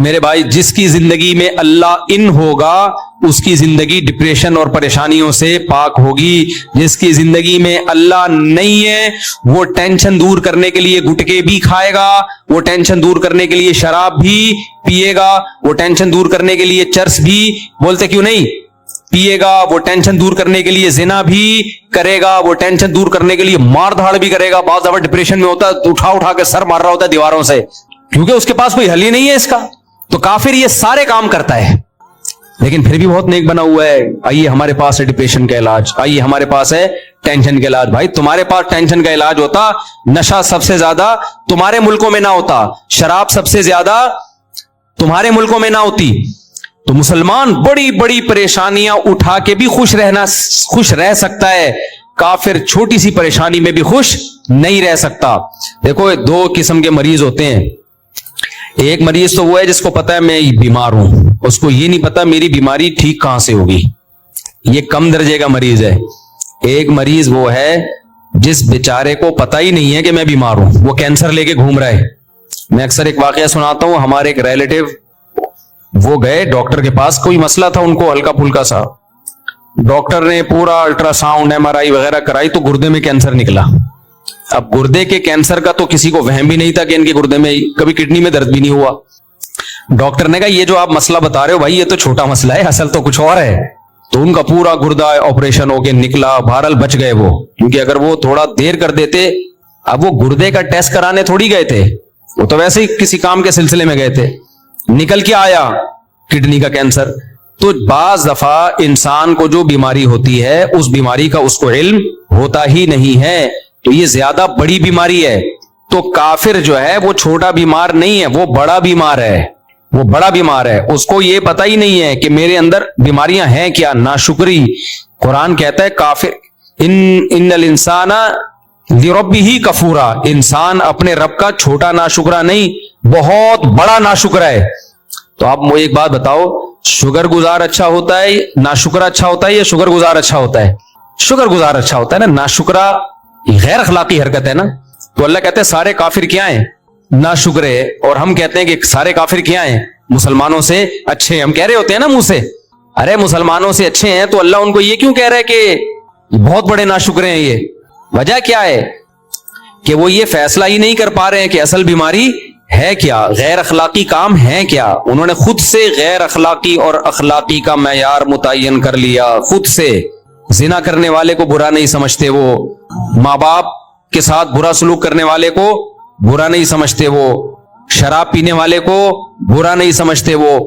میرے بھائی جس کی زندگی میں اللہ ان ہوگا اس کی زندگی ڈپریشن اور پریشانیوں سے پاک ہوگی. جس کی زندگی میں اللہ نہیں ہے وہ ٹینشن دور کرنے کے لیے گٹکے بھی کھائے گا, وہ ٹینشن دور کرنے کے لیے شراب بھی پیے گا, وہ ٹینشن دور کرنے کے لیے چرس بھی بولتے کیوں نہیں پیے گا, وہ ٹینشن دور کرنے کے لیے زنا بھی کرے گا, وہ ٹینشن دور کرنے کے لیے مار دھاڑ بھی کرے گا. بعض دفعہ ڈپریشن میں ہوتا ہے اٹھا اٹھا کے سر مار رہا ہوتا ہے دیواروں سے, کیونکہ اس کے پاس کوئی حل ہی نہیں ہے اس کا. تو کافر یہ سارے کام کرتا ہے لیکن پھر بھی بہت نیک بنا ہوا ہے. آئیے ہمارے پاس ہے ڈپریشن کا علاج, آئیے ہمارے پاس ہے ٹینشن کا علاج. بھائی تمہارے پاس ٹینشن کا علاج ہوتا, نشہ سب سے زیادہ تمہارے ملکوں میں نہ ہوتا, شراب سب سے زیادہ تمہارے ملکوں میں نہ ہوتی, تو مسلمان بڑی بڑی پریشانیاں اٹھا کے بھی خوش رہ سکتا ہے. کافر چھوٹی سی پریشانی میں بھی خوش نہیں رہ سکتا. دیکھو دو قسم کے مریض ہوتے ہیں. ایک مریض تو وہ ہے جس کو پتا ہے میں بیمار ہوں, اس کو یہ نہیں پتا میری بیماری ٹھیک کہاں سے ہوگی, یہ کم درجے کا مریض ہے. ایک مریض وہ ہے جس بیچارے کو پتا ہی نہیں ہے کہ میں بیمار ہوں, وہ کینسر لے کے گھوم رہا ہے. میں اکثر ایک واقعہ سناتا ہوں. ہمارے ایک ریلیٹیو وہ گئے ڈاکٹر کے پاس, کوئی مسئلہ تھا ان کو ہلکا پھلکا سا. ڈاکٹر نے پورا الٹرا ساؤنڈ ایم آر آئی وغیرہ کرائی تو گردے میں کینسر نکلا. اب گردے کے کینسر کا تو کسی کو وہم بھی نہیں تھا کہ ان کے گردے میں کبھی کڈنی میں درد بھی نہیں ہوا. ڈاکٹر نے کہا یہ جو آپ مسئلہ بتا رہے ہو بھائی یہ تو چھوٹا مسئلہ ہے, اصل تو کچھ اور ہے. تو ان کا پورا گردہ آپریشن ہو کے نکلا. بہرحال بچ گئے وہ, کیونکہ اگر وہ تھوڑا دیر کر دیتے, اب وہ گردے کا ٹیسٹ کرانے تھوڑی گئے تھے, وہ تو ویسے ہی کسی کام کے سلسلے میں گئے تھے, نکل کے آیا کڈنی کا کینسر. تو بعض دفعہ انسان کو جو بیماری ہوتی ہے اس بیماری کا اس کو علم ہوتا ہی نہیں ہے, تو یہ زیادہ بڑی بیماری ہے. تو کافر جو ہے وہ چھوٹا بیمار نہیں ہے, وہ بڑا بیمار ہے, وہ بڑا بیمار ہے. اس کو یہ پتا ہی نہیں ہے کہ میرے اندر بیماریاں ہیں کیا. ناشکری. قرآن کہتا ہے کافر ان الانسان لربہ کفورا, انسان اپنے رب کا چھوٹا ناشکرا نہیں بہت بڑا ناشکرا ہے. تو آپ مجھے ایک بات بتاؤ, شکر گزار اچھا ہوتا ہے ناشکرا اچھا ہوتا ہے یا شکر گزار اچھا ہوتا ہے؟ شکر گزار اچھا ہوتا ہے نا. ناشکرا غیر اخلاقی حرکت ہے نا. تو اللہ کہتے ہیں سارے کافر کیا ہیں؟ ناشکرے. اور ہم کہتے ہیں کہ سارے کافر کیا ہیں؟ مسلمانوں سے اچھے. ہم کہہ رہے ہوتے ہیں نا منہ سے ارے مسلمانوں سے اچھے ہیں, تو اللہ ان کو یہ کیوں کہہ رہا ہے کہ بہت بڑے ناشکرے ہیں؟ یہ وجہ کیا ہے کہ وہ یہ فیصلہ ہی نہیں کر پا رہے ہیں کہ اصل بیماری ہے کیا, غیر اخلاقی کام ہے کیا. انہوں نے خود سے غیر اخلاقی اور اخلاقی کا معیار متعین کر لیا. خود سے زنا کرنے والے کو برا نہیں سمجھتے, وہ ماں باپ کے ساتھ برا سلوک کرنے والے کو برا نہیں سمجھتے, وہ شراب پینے والے کو برا نہیں سمجھتے, وہ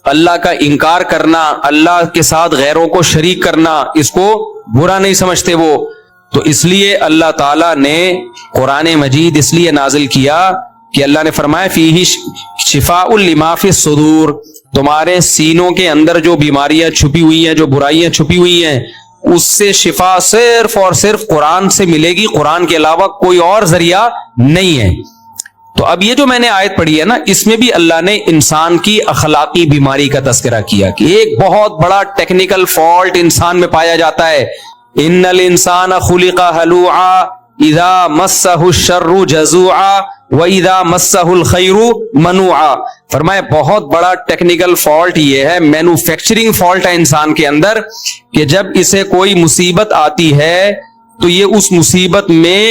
اللہ کا انکار کرنا, اللہ کے ساتھ غیروں کو شریک کرنا, اس کو برا نہیں سمجھتے وہ. تو اس لیے اللہ تعالیٰ نے قرآن مجید اس لیے نازل کیا کہ اللہ نے فرمایا فیہ شفاء لما فی الصدور, تمہارے سینوں کے اندر جو بیماریاں چھپی ہوئی ہیں, جو برائیاں چھپی ہوئی ہیں, اس سے شفا صرف اور صرف قرآن سے ملے گی. قرآن کے علاوہ کوئی اور ذریعہ نہیں ہے. تو اب یہ جو میں نے آیت پڑھی ہے نا, اس میں بھی اللہ نے انسان کی اخلاقی بیماری کا تذکرہ کیا کہ ایک بہت بڑا ٹیکنیکل فالٹ انسان میں پایا جاتا ہے. ان الانسان خلق ہلوعا اذا مسہ الشر جزوعا وَإِذَا مَسَّهُ الْخَيْرُ مَنُوعًا. فرمایا بہت بڑا ٹیکنیکل فالٹ یہ ہے, مینوفیکچرنگ فالٹ ہے انسان کے اندر, کہ جب اسے کوئی مصیبت آتی ہے تو یہ اس مصیبت میں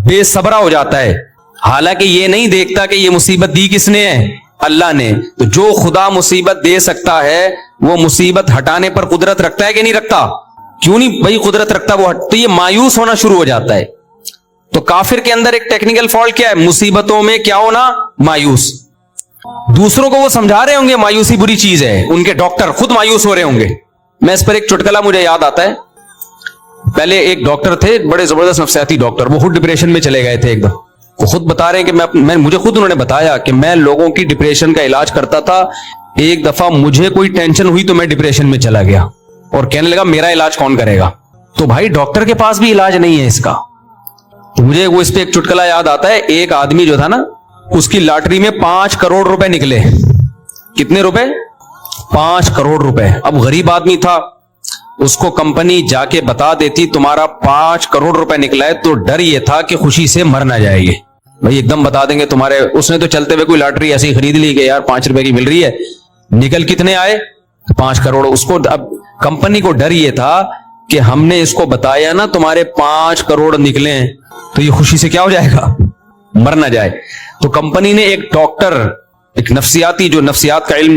بے صبرا ہو جاتا ہے, حالانکہ یہ نہیں دیکھتا کہ یہ مصیبت دی کس نے ہے, اللہ نے. تو جو خدا مصیبت دے سکتا ہے وہ مصیبت ہٹانے پر قدرت رکھتا ہے کہ نہیں رکھتا؟ کیوں نہیں بھائی قدرت رکھتا وہ, تو یہ مایوس ہونا شروع ہو جاتا ہے. تو کافر کے اندر ایک ٹیکنیکل فالٹ کیا ہے؟ مصیبتوں میں کیا ہونا؟ مایوس. دوسروں کو وہ سمجھا رہے ہوں گے مایوسی بری چیز ہے, ان کے ڈاکٹر خود مایوس ہو رہے ہوں گے. میں اس پر ایک چٹکلا مجھے یاد آتا ہے. پہلے ایک ڈاکٹر تھے, بڑے زبردست نفسیاتی ڈاکٹر, وہ خود ڈپریشن میں چلے گئے تھے ایک دم. وہ خود بتا رہے ہیں کہ مجھے خود انہوں نے بتایا کہ میں لوگوں کی ڈپریشن کا علاج کرتا تھا, ایک دفعہ مجھے کوئی ٹینشن ہوئی تو میں ڈپریشن میں چلا گیا, اور کہنے لگا میرا علاج کون کرے گا. تو بھائی ڈاکٹر کے پاس بھی علاج نہیں ہے اس کا. تو مجھے وہ اس پہ ایک چٹکلا یاد آتا ہے. ایک آدمی جو تھا نا, اس کی لاٹری میں 5 کروڑ روپے نکلے. کتنے روپے؟ 5 کروڑ روپے. اب غریب آدمی تھا, اس کو کمپنی جا کے بتا دیتی تمہارا 5 کروڑ روپے نکلا ہے, تو ڈر یہ تھا کہ خوشی سے مر نہ جائے گی. بھائی ایک دم بتا دیں گے تمہارے. اس نے تو چلتے ہوئے کوئی لاٹری ایسی خرید لی کہ یار 5 روپے کی مل رہی ہے, نکل کتنے آئے 5 کروڑ. اس کو اب کمپنی کو ڈر یہ تھا کہ ہم نے اس کو بتایا نا تمہارے 5 کروڑ نکلے تو یہ خوشی سے کیا ہو جائے گا, مر نہ جائے. تو کمپنی نے ایک ڈاکٹر, ایک نفسیاتی, جو نفسیات کا علم,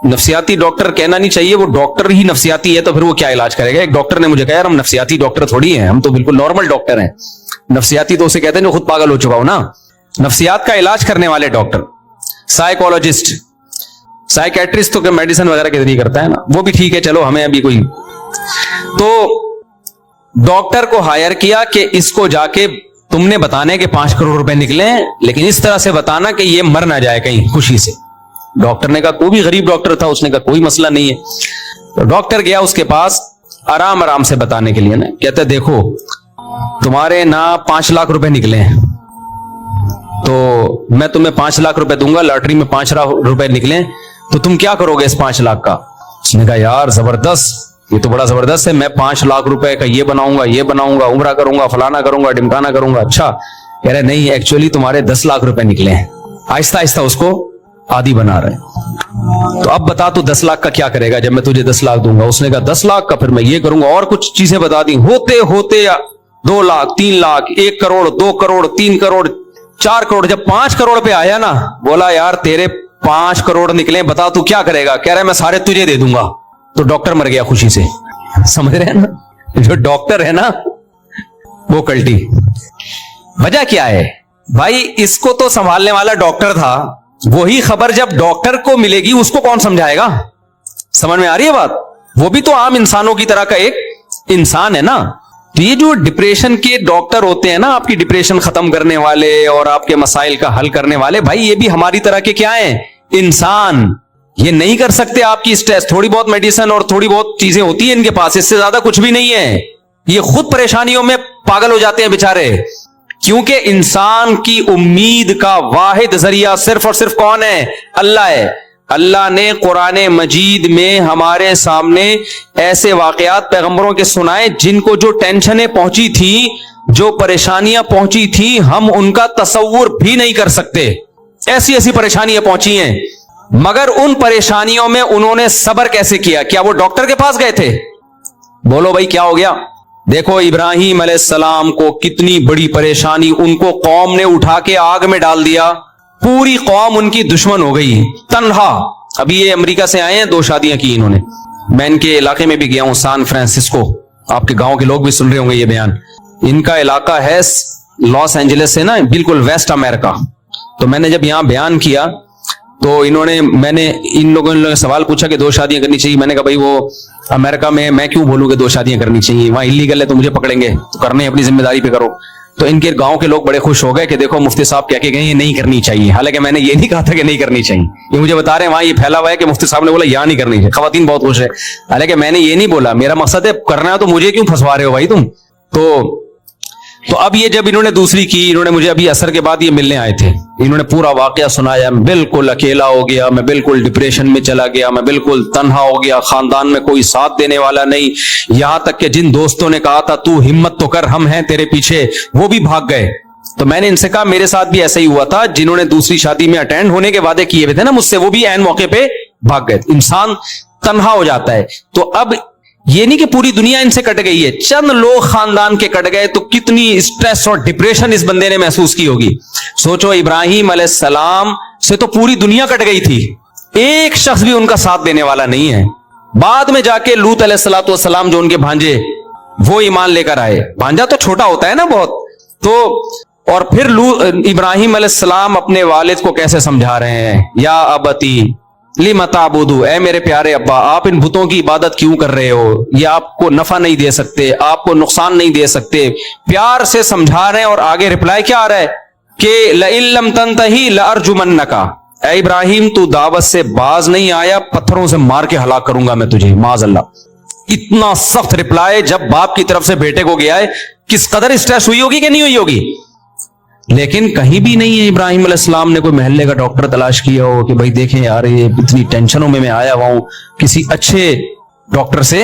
نفسیاتی ڈاکٹر کہنا نہیں چاہیے, وہ ڈاکٹر ہی نفسیاتی ہے تو پھر وہ کیا علاج کرے گا. ایک ڈاکٹر نے مجھے کہا یار ہم نفسیاتی ڈاکٹر تھوڑی ہیں, ہم تو بالکل نارمل ڈاکٹر ہیں. نفسیاتی تو اسے کہتے ہیں جو خود پاگل ہو چکا ہو نا. نفسیات کا علاج کرنے والے ڈاکٹر, سائیکولوجسٹ, سائیکیٹرسٹ تو میڈیسن وغیرہ کے ذریعے کرتا ہے نا, وہ بھی ٹھیک ہے چلو, ہمیں ابھی کوئی. تو ڈاکٹر کو ہائر کیا کہ اس کو جا کے تم نے بتانے کہ 5 کروڑ روپے نکلے, لیکن اس طرح سے بتانا کہ یہ مر نہ جائے کہیں خوشی سے. ڈاکٹر نے کہا, کوئی بھی غریب ڈاکٹر تھا, اس نے کہا کوئی مسئلہ نہیں ہے. تو ڈاکٹر گیا اس کے پاس آرام آرام سے بتانے کے لیے نا, کہتے دیکھو تمہارے نا 5 لاکھ روپے نکلے ہیں تو میں تمہیں 5 لاکھ روپے دوں گا, لاٹری میں 5 لاکھ روپے نکلے تو تم کیا کرو گے اس 5 لاکھ کا. اس نے کہا یار زبردست, یہ تو بڑا زبردست ہے, میں 5 لاکھ روپے کا یہ بناؤں گا, یہ بناؤں گا, عمرہ کروں گا, فلانا کروں گا, ڈمکانا کروں گا. اچھا, کہہ رہے نہیں ایکچولی تمہارے 10 لاکھ روپے نکلے ہیں. آہستہ آہستہ اس کو عادی بنا رہے ہیں. تو اب بتا تو 10 لاکھ کا کیا کرے گا جب میں تجھے 10 لاکھ دوں گا. اس نے کہا 10 لاکھ کا پھر میں یہ کروں گا, اور کچھ چیزیں بتا دی. ہوتے ہوتے 2 لاکھ, 3 لاکھ, 1 کروڑ, 2 کروڑ, 3 کروڑ, 4 کروڑ. جب 5 کروڑ پہ آیا نا, بولا یار تیرے 5 کروڑ نکلے, بتا تو کیا کرے گا. کہہ رہا ہے میں سارے تجھے دے دوں گا. تو ڈاکٹر مر گیا خوشی سے. سمجھ رہے ہیں نا, جو ڈاکٹر ہے نا وہ کلٹی. وجہ کیا ہے بھائی, اس کو تو سنبھالنے والا ڈاکٹر تھا, وہی خبر جب ڈاکٹر کو ملے گی اس کو کون سمجھائے گا. سمجھ میں آ رہی ہے بات. وہ بھی تو عام انسانوں کی طرح کا ایک انسان ہے نا. تو یہ جو ڈپریشن کے ڈاکٹر ہوتے ہیں نا, آپ کی ڈپریشن ختم کرنے والے اور آپ کے مسائل کا حل کرنے والے, بھائی یہ بھی ہماری طرح کے کیا ہیں, انسان. یہ نہیں کر سکتے آپ کی اسٹریس. تھوڑی بہت میڈیسن اور تھوڑی بہت چیزیں ہوتی ہیں ان کے پاس, اس سے زیادہ کچھ بھی نہیں ہے. یہ خود پریشانیوں میں پاگل ہو جاتے ہیں بیچارے, کیونکہ انسان کی امید کا واحد ذریعہ صرف اور صرف کون ہے, اللہ ہے. اللہ نے قرآن مجید میں ہمارے سامنے ایسے واقعات پیغمبروں کے سنائے جن کو جو ٹینشنیں پہنچی تھی, جو پریشانیاں پہنچی تھی, ہم ان کا تصور بھی نہیں کر سکتے. ایسی ایسی پریشانیاں پہنچی ہیں, مگر ان پریشانیوں میں انہوں نے صبر کیسے کیا. کیا وہ ڈاکٹر کے پاس گئے تھے؟ بولو بھائی کیا ہو گیا. دیکھو ابراہیم علیہ السلام کو کتنی بڑی پریشانی, ان کو قوم نے اٹھا کے آگ میں ڈال دیا, پوری قوم ان کی دشمن ہو گئی, تنہا. ابھی یہ امریکہ سے آئے ہیں, 2 شادیاں کی انہوں نے. میں ان کے علاقے میں بھی گیا ہوں, سان فرانسسکو. آپ کے گاؤں کے لوگ بھی سن رہے ہوں گے یہ بیان. ان کا علاقہ ہے لاس اینجلس سے نا, بالکل ویسٹ امریکہ. تو میں نے جب یہاں بیان کیا تو میں نے ان لوگوں نے سوال پوچھا کہ 2 شادیاں کرنی چاہیے. میں نے کہا بھائی وہ امریکہ میں کیوں بولوں کہ 2 شادیاں کرنی چاہیے, وہاں الیگل ہے تو مجھے پکڑیں گے, تو کرنے اپنی ذمہ داری پہ کرو. تو ان کے گاؤں کے لوگ بڑے خوش ہو گئے کہ دیکھو مفتی صاحب کہہ کے گئے یہ نہیں کرنی چاہیے. حالانکہ میں نے یہ نہیں کہا تھا کہ نہیں کرنی چاہیے, یہ مجھے بتا رہے ہیں وہاں یہ پھیلا ہوا ہے کہ مفتی صاحب نے بولا یہاں نہیں کرنی چاہیے. خواتین بہت خوش ہے, حالانکہ میں نے یہ نہیں بولا. میرا مقصد ہے کرنا ہے تو مجھے کیوں پھنسوا رہے ہو بھائی تم. تو اب یہ جب انہوں نے دوسری کی, انہوں نے مجھے ابھی عصر کے بعد یہ ملنے آئے تھے, انہوں نے پورا واقعہ سنایا. میں بالکل اکیلا ہو گیا, میں بالکل ڈپریشن میں چلا گیا, میں بالکل تنہا ہو گیا, خاندان میں کوئی ساتھ دینے والا نہیں. یہاں تک کہ جن دوستوں نے کہا تھا تو ہمت تو کر, ہم ہیں تیرے پیچھے, وہ بھی بھاگ گئے. تو میں نے ان سے کہا میرے ساتھ بھی ایسا ہی ہوا تھا, جنہوں نے دوسری شادی میں اٹینڈ ہونے کے وعدے کیے ہوئے تھے نا مجھ سے, وہ بھی عین موقع پہ بھاگ گئے. انسان تنہا ہو جاتا ہے. تو اب یہ نہیں کہ پوری دنیا ان سے کٹ گئی ہے, چند لوگ خاندان کے کٹ گئے, تو کتنی اسٹریس اور ڈپریشن اس بندے نے محسوس کی ہوگی. سوچو ابراہیم علیہ السلام سے تو پوری دنیا کٹ گئی تھی, ایک شخص بھی ان کا ساتھ دینے والا نہیں ہے. بعد میں جا کے لوط علیہ السلام جو ان کے بھانجے, وہ ایمان لے کر آئے. بھانجا تو چھوٹا ہوتا ہے نا بہت. تو اور پھر ابراہیم علیہ السلام اپنے والد کو کیسے سمجھا رہے ہیں, یا ابتی لم تعبدو, اے میرے پیارے ابا آپ ان بتوں کی عبادت کیوں کر رہے ہو, یہ آپ کو نفع نہیں دے سکتے, آپ کو نقصان نہیں دے سکتے. پیار سے سمجھا رہے ہیں. اور آگے رپلائی کیا آ رہا ہے کہ لئن لم تنتہی لارجمنک, اے ابراہیم تو دعوت سے باز نہیں آیا, پتھروں سے مار کے ہلاک کروں گا میں تجھے, معاذ اللہ. اتنا سخت رپلائی جب باپ کی طرف سے بیٹے کو گیا ہے, کس قدر اسٹریس ہوئی ہوگی کہ نہیں ہوئی ہوگی. لیکن کہیں بھی نہیں ہے ابراہیم علیہ السلام نے کوئی محلے کا ڈاکٹر تلاش کیا ہو کہ بھائی دیکھیں یار یہ اتنی ٹینشنوں میں آیا ہوا ہوں, کسی اچھے ڈاکٹر سے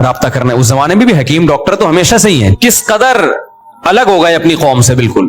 رابطہ کرنا ہے. اس زمانے میں بھی حکیم ڈاکٹر تو ہمیشہ سے ہی ہیں. کس قدر الگ ہو گئے اپنی قوم سے بالکل.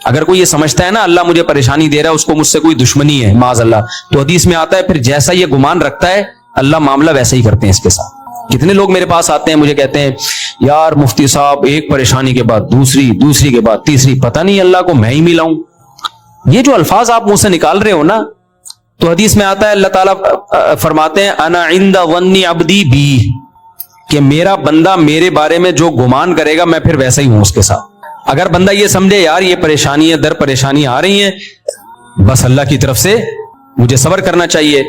اگر کوئی یہ سمجھتا ہے نا اللہ مجھے پریشانی دے رہا ہے، اس کو مجھ سے کوئی دشمنی ہے معاذ اللہ، تو حدیث میں آتا ہے پھر جیسا یہ گمان رکھتا ہے اللہ معاملہ ویسا ہی کرتے ہیں اس کے ساتھ۔ کتنے لوگ میرے پاس آتے ہیں مجھے کہتے ہیں یار مفتی صاحب ایک پریشانی کے بعد دوسری، دوسری کے بعد تیسری، پتہ نہیں اللہ کو میں ہی ملاؤں۔ یہ جو الفاظ آپ منہ سے نکال رہے ہو نا، تو حدیث میں آتا ہے اللہ تعالیٰ فرماتے ہیں انا عند ظن عبدی بی، کہ میرا بندہ میرے بارے میں جو گمان کرے گا میں پھر ویسا ہی ہوں اس کے ساتھ۔ اگر بندہ یہ سمجھے یار یہ پریشانیاں در پریشانی آ رہی ہیں، بس اللہ کی طرف سے مجھے صبر کرنا چاہیے،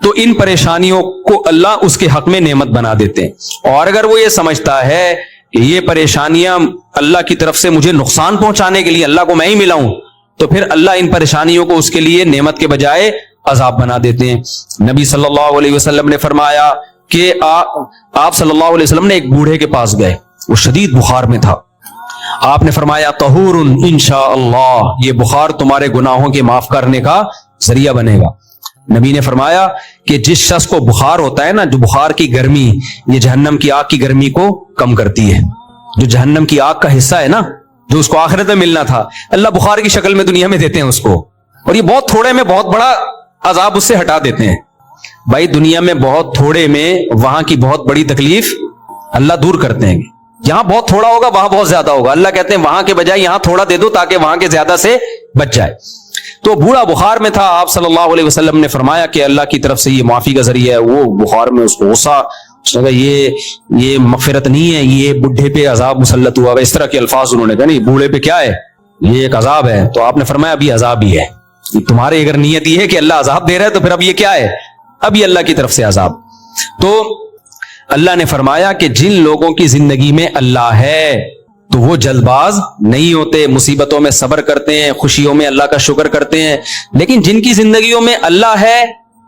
تو ان پریشانیوں کو اللہ اس کے حق میں نعمت بنا دیتے ہیں۔ اور اگر وہ یہ سمجھتا ہے کہ یہ پریشانیاں اللہ کی طرف سے مجھے نقصان پہنچانے کے لیے اللہ کو میں ہی ملاؤں، تو پھر اللہ ان پریشانیوں کو اس کے لیے نعمت کے بجائے عذاب بنا دیتے ہیں۔ نبی صلی اللہ علیہ وسلم نے فرمایا کہ آپ صلی اللہ علیہ وسلم نے ایک بوڑھے کے پاس گئے، وہ شدید بخار میں تھا۔ آپ نے فرمایا طہور انشاءاللہ، یہ بخار تمہارے گناہوں کے معاف کرنے کا ذریعہ بنے گا۔ نبی نے فرمایا کہ جس شخص کو بخار ہوتا ہے نا، جو بخار کی گرمی یہ جہنم کی آگ کی گرمی کو کم کرتی ہے، جو جہنم کی آگ کا حصہ ہے نا جو اس کو آخرت میں ملنا تھا، اللہ بخار کی شکل میں دنیا میں دیتے ہیں اس کو، اور یہ بہت تھوڑے میں بہت بڑا عذاب اس سے ہٹا دیتے ہیں۔ بھائی دنیا میں بہت تھوڑے میں وہاں کی بہت بڑی تکلیف اللہ دور کرتے ہیں۔ یہاں بہت تھوڑا ہوگا وہاں بہت زیادہ ہوگا، اللہ کہتے ہیں وہاں کے بجائے یہاں تھوڑا دے دو تاکہ وہاں کے زیادہ سے بچ جائے۔ تو بوڑھا بخار میں تھا، آپ صلی اللہ علیہ وسلم نے فرمایا کہ اللہ کی طرف سے یہ معافی کا ذریعہ ہے۔ وہ بخار میں اس کو غصہ، اس نے کہا یہ مغفرت نہیں ہے، یہ بڈھے پہ عذاب مسلط ہوا ہے، اس طرح کے الفاظ انہوں نے کہا، نہیں بوڑھے پہ کیا ہے، یہ ایک عذاب ہے۔ تو آپ نے فرمایا ابھی عذاب ہی ہے، تمہاری اگر نیت یہ ہے کہ اللہ عذاب دے رہا ہے تو پھر اب یہ کیا ہے، ابھی اللہ کی طرف سے عذاب۔ تو اللہ نے فرمایا کہ جن لوگوں کی زندگی میں اللہ ہے تو وہ جلد باز نہیں ہوتے، مصیبتوں میں صبر کرتے ہیں، خوشیوں میں اللہ کا شکر کرتے ہیں۔ لیکن جن کی زندگیوں میں اللہ ہے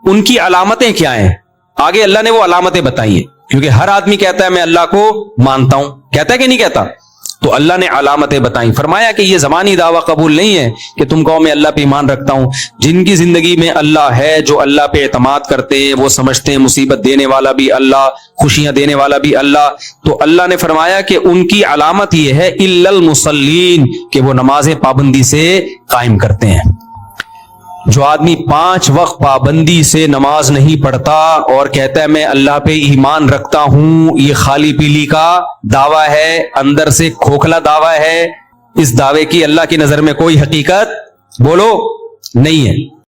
ان کی علامتیں کیا ہیں، آگے اللہ نے وہ علامتیں بتائی ہیں، کیونکہ ہر آدمی کہتا ہے میں اللہ کو مانتا ہوں، کہتا ہے کہ نہیں کہتا، تو اللہ نے علامتیں بتائیں۔ فرمایا کہ یہ زبانی دعویٰ قبول نہیں ہے کہ تم کہو میں اللہ پہ ایمان رکھتا ہوں۔ جن کی زندگی میں اللہ ہے، جو اللہ پہ اعتماد کرتے ہیں، وہ سمجھتے ہیں مصیبت دینے والا بھی اللہ، خوشیاں دینے والا بھی اللہ، تو اللہ نے فرمایا کہ ان کی علامت یہ ہے الا المصلین، کہ وہ نمازیں پابندی سے قائم کرتے ہیں۔ جو آدمی 5 وقت پابندی سے نماز نہیں پڑھتا اور کہتا ہے میں اللہ پہ ایمان رکھتا ہوں، یہ خالی پیلی کا دعویٰ ہے، اندر سے کھوکھلا دعویٰ ہے، اس دعوے کی اللہ کی نظر میں کوئی حقیقت بولو نہیں ہے۔